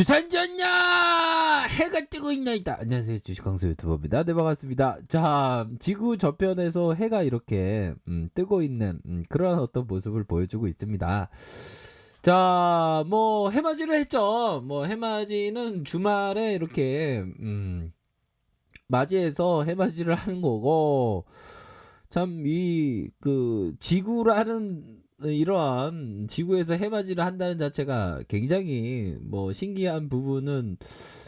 주산전야 해가 뜨고 있나이다. 안녕하세요, 주식광수 유튜버입니다. 네, 반갑습니다. 자, 지구 저편에서 해가 이렇게 뜨고 있는 그런 어떤 모습을 보여주고 있습니다. 자, 뭐 해맞이를 했죠. 뭐 해맞이는 주말에 이렇게 맞이해서 해맞이를 하는 거고, 참 이 그 지구라는 이러한 지구에서 해맞이를 한다는 자체가 굉장히 뭐 신기한 부분은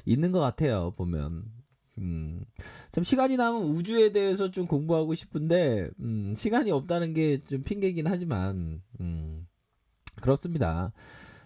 있는 것 같아요, 보면. 참 시간이 나면 우주에 대해서 좀 공부하고 싶은데 시간이 없다는 게 좀 핑계긴 하지만 그렇습니다.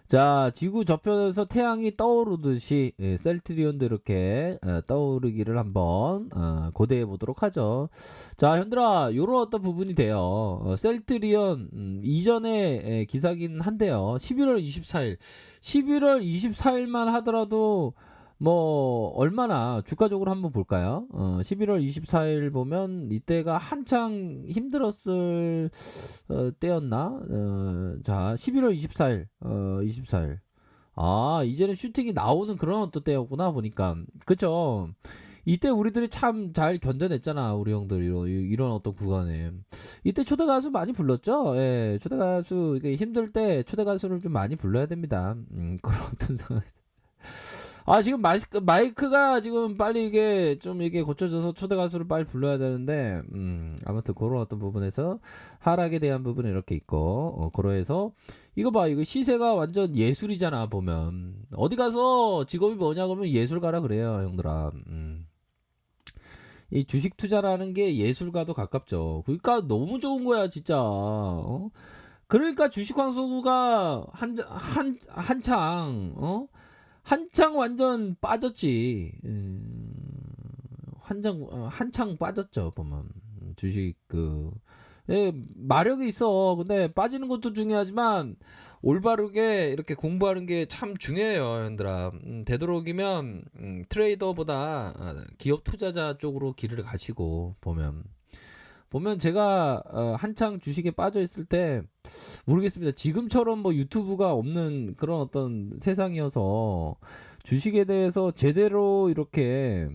자, 지구 저편에서 태양이 떠오르듯이 셀트리온도 이렇게 떠오르기를 한번 고대해 보도록 하죠. 자, 현들아, 요런 어떤 부분이 돼요. 셀트리온 이전의 기사긴 한데요. 11월 24일 11월 24일만 하더라도 뭐 얼마나 주가적으로 한번 볼까요? 11월 24일 보면 이때가 한창 힘들었을 때였나? 자, 11월 24일, 24일. 아, 이제는 슈팅이 나오는 그런 어떤 때였구나, 보니까. 그쵸? 이때 우리들이 참 잘 견뎌냈잖아, 우리 형들, 이런 어떤 구간에. 이때 초대 가수 많이 불렀죠? 예, 초대 가수, 이게 힘들 때 초대 가수를 좀 많이 불러야 됩니다. 그런 어떤 상황에서. 아, 지금 마이크가 지금 빨리 이게 좀 이게 고쳐져서 초대 가수를 빨리 불러야 되는데, 아무튼 그런 어떤 부분에서 하락에 대한 부분이 이렇게 있고, 그러해서 이거 봐, 이거 시세가 완전 예술이잖아, 보면. 어디 가서 직업이 뭐냐 그러면 예술가라 그래요, 형들아. 이 주식 투자라는 게 예술가도 가깝죠. 그러니까 너무 좋은 거야, 진짜. 그러니까 주식 광소가 한창 완전 빠졌지. 한창 빠졌죠, 보면. 주식 마력이 있어. 근데 빠지는 것도 중요하지만 올바르게 이렇게 공부하는 게 참 중요해요, 형들아. 되도록이면 트레이더보다 기업 투자자 쪽으로 길을 가시고 보면 제가 한창 주식에 빠져 있을 때 모르겠습니다. 지금처럼 뭐 유튜브가 없는 그런 어떤 세상이어서 주식에 대해서 제대로 이렇게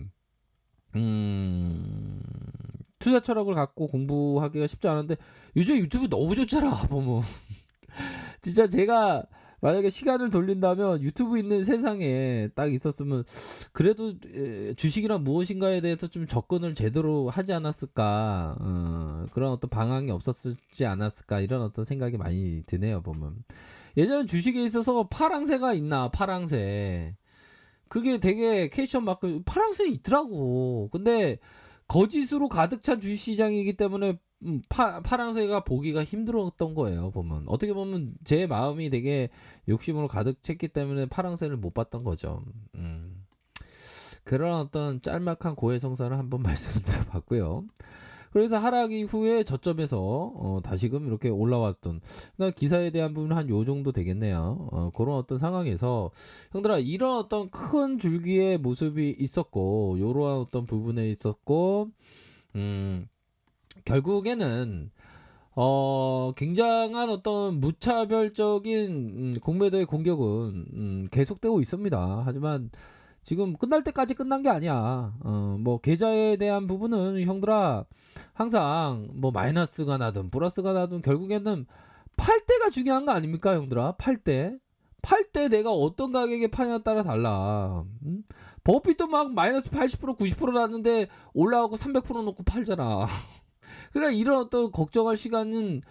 투자 철학을 갖고 공부하기가 쉽지 않은데 요즘 유튜브 너무 좋잖아, 보면. 진짜 제가 만약에 시간을 돌린다면 유튜브 있는 세상에 딱 있었으면 그래도 주식이란 무엇인가에 대해서 좀 접근을 제대로 하지 않았을까, 그런 어떤 방향이 없었지 않았을까, 이런 어떤 생각이 많이 드네요, 보면. 예전에 주식에 있어서 파랑새가 있나, 파랑새. 그게 되게 캐션 마크, 파랑새 있더라고. 근데 거짓으로 가득 찬 주식시장이기 때문에 파랑새가 보기가 힘들었던 거예요, 보면. 어떻게 보면 제 마음이 되게 욕심으로 가득 찼기 때문에 파랑새를 못 봤던 거죠. 그런 어떤 짤막한 고해성사를 한번 말씀드려봤고요. 그래서 하락 이후에 저점에서 다시금 이렇게 올라왔던, 그러니까 기사에 대한 부분은 한 요 정도 되겠네요. 그런 어떤 상황에서 형들아, 이런 어떤 큰 줄기의 모습이 있었고 요러한 어떤 부분에 있었고, 결국에는 굉장한 어떤 무차별적인 공매도의 공격은 계속되고 있습니다. 하지만 지금 끝날 때까지 끝난 게 아니야. 뭐 계좌에 대한 부분은 형들아, 항상 뭐 마이너스가 나든 플러스가 나든 결국에는 팔 때가 중요한 거 아닙니까, 형들아? 팔 때 내가 어떤 가격에 파냐에 따라 달라. 버핏도 막 마이너스 80% 90% 났는데 올라가고 300% 놓고 팔잖아. 그러니까 이런 어떤 걱정할 시간은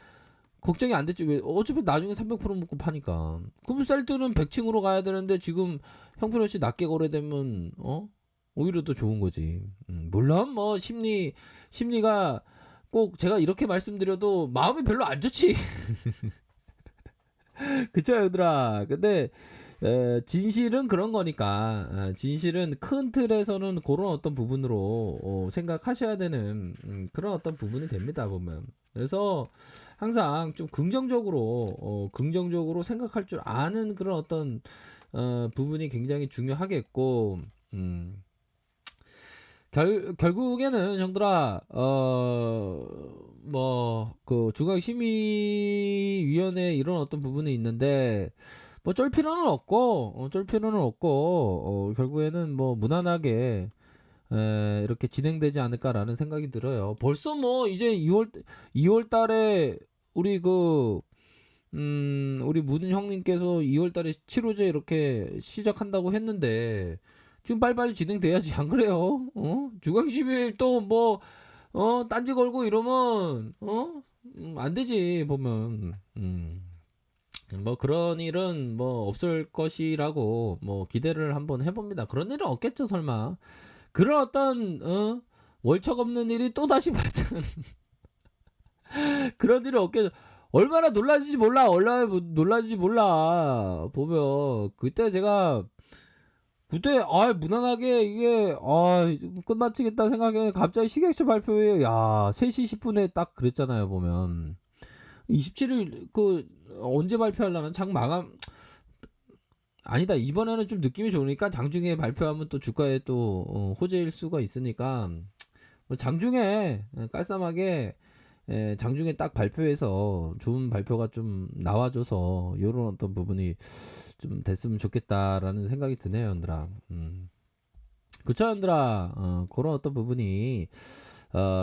걱정이 안 됐죠. 왜? 어차피 나중에 300% 먹고 파니까. 그럼 셀트는 100층으로 가야 되는데 지금 형편없이 낮게 거래되면 오히려 더 좋은 거지. 물론 뭐 심리가 꼭 제가 이렇게 말씀드려도 마음이 별로 안 좋지. 그쵸, 얘들아. 근데 진실은 그런 거니까. 진실은 큰 틀에서는 그런 어떤 부분으로 생각하셔야 되는 그런 어떤 부분이 됩니다, 보면. 그래서 항상 좀 긍정적으로 생각할 줄 아는 그런 어떤 부분이 굉장히 중요하겠고, 결국에는 형들아, 뭐 그 중앙심의위원회 이런 어떤 부분이 있는데 뭐 쫄 필요는 없고 쫄 필요는 없고 결국에는 뭐 무난하게 이렇게 진행되지 않을까라는 생각이 들어요. 벌써 뭐 이제 2월 달에 우리 우리 무든 형님께서 2월 달에 치료제 이렇게 시작한다고 했는데 지금 빨리빨리 진행돼야지 안 그래요? 주광11 또 뭐 딴지 걸고 이러면 안 되지 보면. 뭐 그런 일은 뭐 없을 것이라고 뭐 기대를 한번 해봅니다. 그런 일은 없겠죠 설마. 그런 어떤 월척 없는 일이 또 다시 발생. 그런 일이 없겠죠. 얼마나 놀라질지 몰라. 얼마나 놀라질지 몰라. 보면 그때 제가 그때 무난하게 이게 끝마치겠다 생각에 갑자기 식약처 발표에 3시 10분에 딱 그랬잖아요. 보면 27일 언제 발표하려나 장 마감 아니다. 이번에는 좀 느낌이 좋으니까 장중에 발표하면 또 주가에 또 호재일 수가 있으니까 뭐 장중에 깔쌈하게 장중에 딱 발표해서 좋은 발표가 좀 나와줘서 이런 어떤 부분이 좀 됐으면 좋겠다라는 생각이 드네요, 형들아. 그쵸, 형들아. 그런 어떤 부분이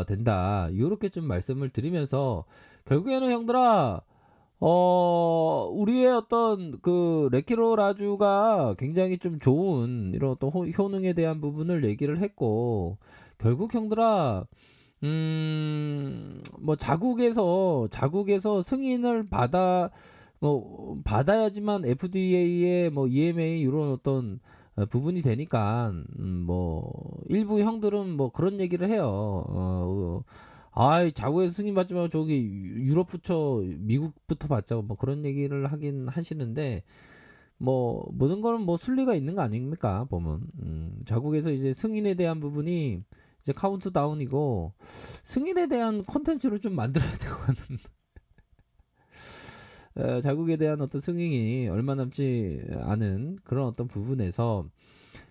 된다. 이렇게 좀 말씀을 드리면서 결국에는 형들아, 우리의 어떤 레키로 라주가 굉장히 좀 좋은 이런 어떤 효능에 대한 부분을 얘기를 했고, 결국 형들아, 뭐 자국에서 승인을 받아야지만 FDA의 뭐 EMA 이런 어떤 부분이 되니까, 뭐 일부 형들은 뭐 그런 얘기를 해요. 자국에서 승인 받지 말고 저기 유럽부터 미국부터 받자고 뭐 그런 얘기를 하긴 하시는데, 뭐 모든 거는 뭐 순리가 있는 거 아닙니까 보면. 자국에서 이제 승인에 대한 부분이 이제 카운트다운이고, 승인에 대한 콘텐츠를 좀 만들어야 되거든. 자국에 대한 어떤 승인이 얼마 남지 않은 그런 어떤 부분에서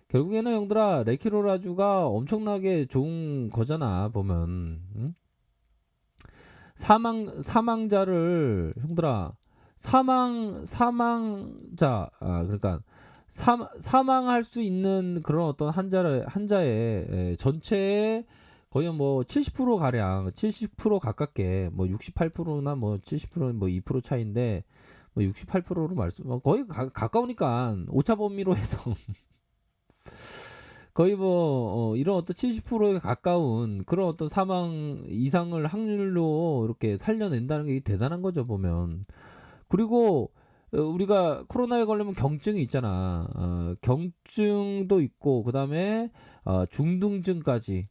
결국에는 형들아 레키로라주가 엄청나게 좋은 거잖아 보면. 사망자를 형들아 사망자 그러니까 사망할 수 있는 그런 어떤 한자의 전체의 거의 뭐 70% 가량 70% 가깝게 뭐 68%나 뭐 70%는 뭐 2% 차이인데 뭐 68%로 거의 가까우니까 오차 범위로 해서 거의 뭐 이런 어떤 70%에 가까운 그런 어떤 사망 이상을 확률로 이렇게 살려낸다는 게 대단한 거죠 보면. 그리고 우리가 코로나에 걸리면 경증이 있잖아. 경증도 있고 그다음에 중등증까지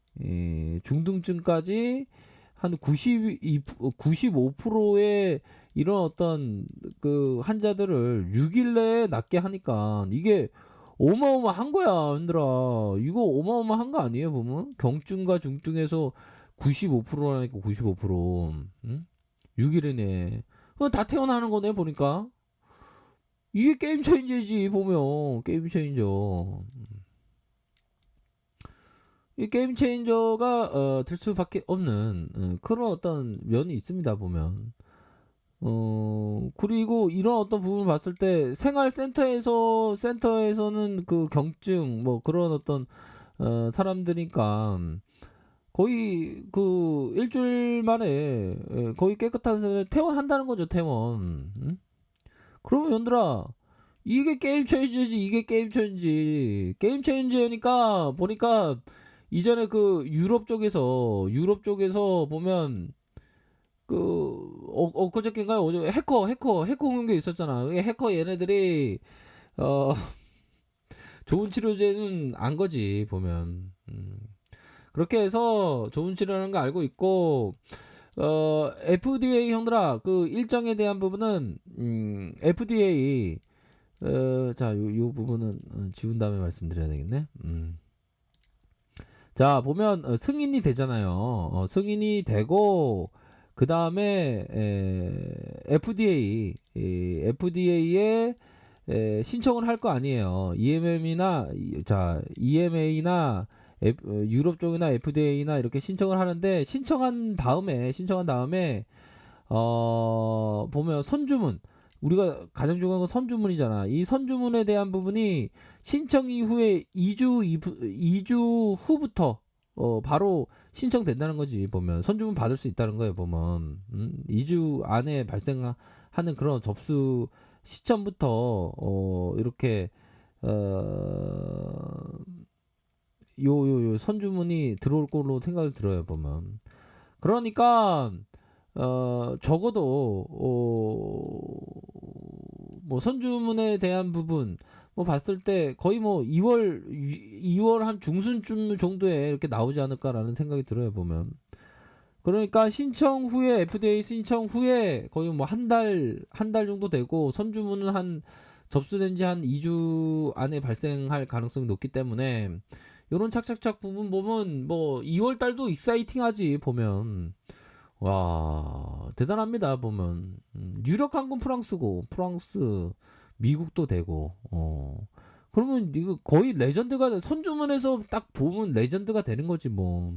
중등증까지 한 95%의 이런 어떤 환자들을 6일 내에 낫게 하니까 이게 어마어마한 거야, 얘들아. 이거 어마어마한 거 아니에요, 보면? 경증과 중증에서 95%라니까, 95%. 응? 6일이네. 그거 다 태어나는 거네, 보니까. 이게 게임 체인저지, 보면. 게임 체인저. 이 게임 체인저가, 될 수밖에 없는, 그런 어떤 면이 있습니다, 보면. 그리고 이런 어떤 부분을 봤을 때 센터에서는 경증 뭐 그런 어떤 사람들이니까 거의 일주일 만에 거의 깨끗한 퇴원한다는 거죠, 퇴원. 응? 그러면 연들아 이게 게임 체인지지, 이게 게임 체인지니까 보니까 이전에 유럽 쪽에서 보면 엊그저께인가요? 어제 해커 공격 있었잖아. 그게 해커 얘네들이 어 좋은 치료제는 안 거지 보면. 그렇게 해서 좋은 치료라는 거 알고 있고, FDA 형들아 일정에 대한 부분은 FDA 요 부분은 지운 다음에 말씀드려야 되겠네. 자 보면 승인이 되잖아요. 승인이 되고 그 다음에 FDA에 신청을 할 거 아니에요. EMA나 유럽 쪽이나 FDA나 이렇게 신청을 하는데, 신청한 다음에 보면 우리가 가장 중요한 건 선주문이잖아. 이 선주문에 대한 부분이 신청 이후에 2주 후부터 바로 신청된다는 거지. 보면 선주문 받을 수 있다는 거예요. 보면 2주 안에 발생하는 그런 접수 시점부터 이렇게 요 선주문이 들어올 걸로 생각이 들어요. 보면 그러니까 적어도 뭐 선주문에 대한 부분 뭐 봤을 때 거의 뭐 2월 한 중순쯤 정도에 이렇게 나오지 않을까라는 생각이 들어요. 보면 그러니까 신청 후에 FDA 신청 후에 거의 뭐 한 달 정도 되고 선주문은 한 접수된 지 한 2주 안에 발생할 가능성이 높기 때문에 요런 착착착 부분 보면 뭐 2월 달도 익사이팅하지. 보면 와 대단합니다. 보면 유력 항공 프랑스고 프랑스 미국도 되고 그러면 이거 거의 레전드가 선주문에서 딱 보면 레전드가 되는 거지 뭐.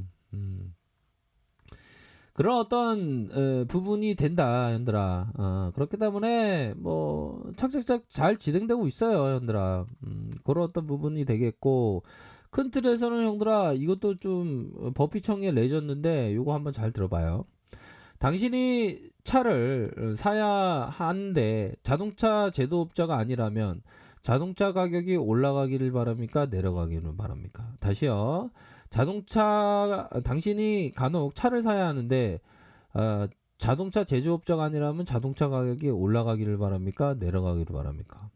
그런 어떤 부분이 된다 현들아. 그렇기 때문에 뭐 착착착 잘 진행되고 있어요 현들아. 그런 어떤 부분이 되겠고 큰 틀에서는 형들아 이것도 좀 버피청의 레전드인데 요거 한번 잘 들어봐요. 당신이 차를 사야 하는데 자동차 제조업자가 아니라면 자동차 가격이 올라가기를 바랍니까? 내려가기를 바랍니까? 다시요. 당신이 간혹 차를 사야 하는데 자동차 제조업자가 아니라면 자동차 가격이 올라가기를 바랍니까? 내려가기를 바랍니까?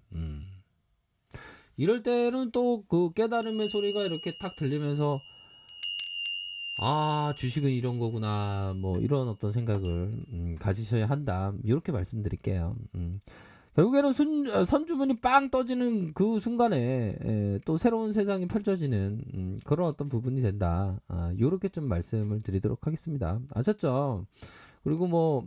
이럴 때는 또 그 깨달음의 소리가 이렇게 탁 들리면서 주식은 이런 거구나. 뭐 이런 어떤 생각을 가지셔야 한다. 이렇게 말씀드릴게요. 결국에는 선주문이 빵 떠지는 그 순간에 또 새로운 세상이 펼쳐지는 그런 어떤 부분이 된다. 요렇게 좀 말씀을 드리도록 하겠습니다. 아셨죠? 그리고 뭐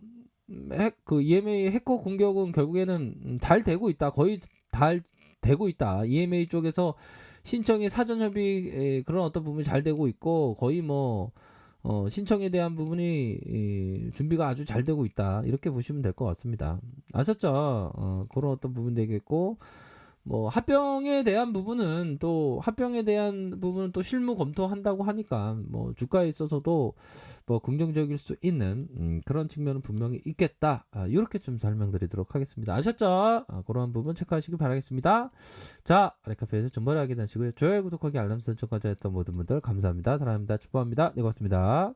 그 EMA 해커 공격은 결국에는 잘 되고 있다. 거의 잘 되고 있다. EMA 쪽에서 신청의 사전 협의 그런 어떤 부분이 잘 되고 있고 거의 뭐 신청에 대한 부분이 준비가 아주 잘 되고 있다. 이렇게 보시면 될 것 같습니다. 아셨죠? 그런 어떤 부분 되겠고 뭐 합병에 대한 부분은 또 실무 검토한다고 하니까 뭐 주가에 있어서도 뭐 긍정적일 수 있는 그런 측면은 분명히 있겠다. 이렇게 좀 설명드리도록 하겠습니다. 아셨죠? 그런 부분 체크하시기 바라겠습니다. 자, 아래카페에서 정보를 확인하시고요. 좋아요, 구독하기, 알람 설정까지 했던 모든 분들 감사합니다. 사랑합니다. 축복합니다. 네, 고맙습니다.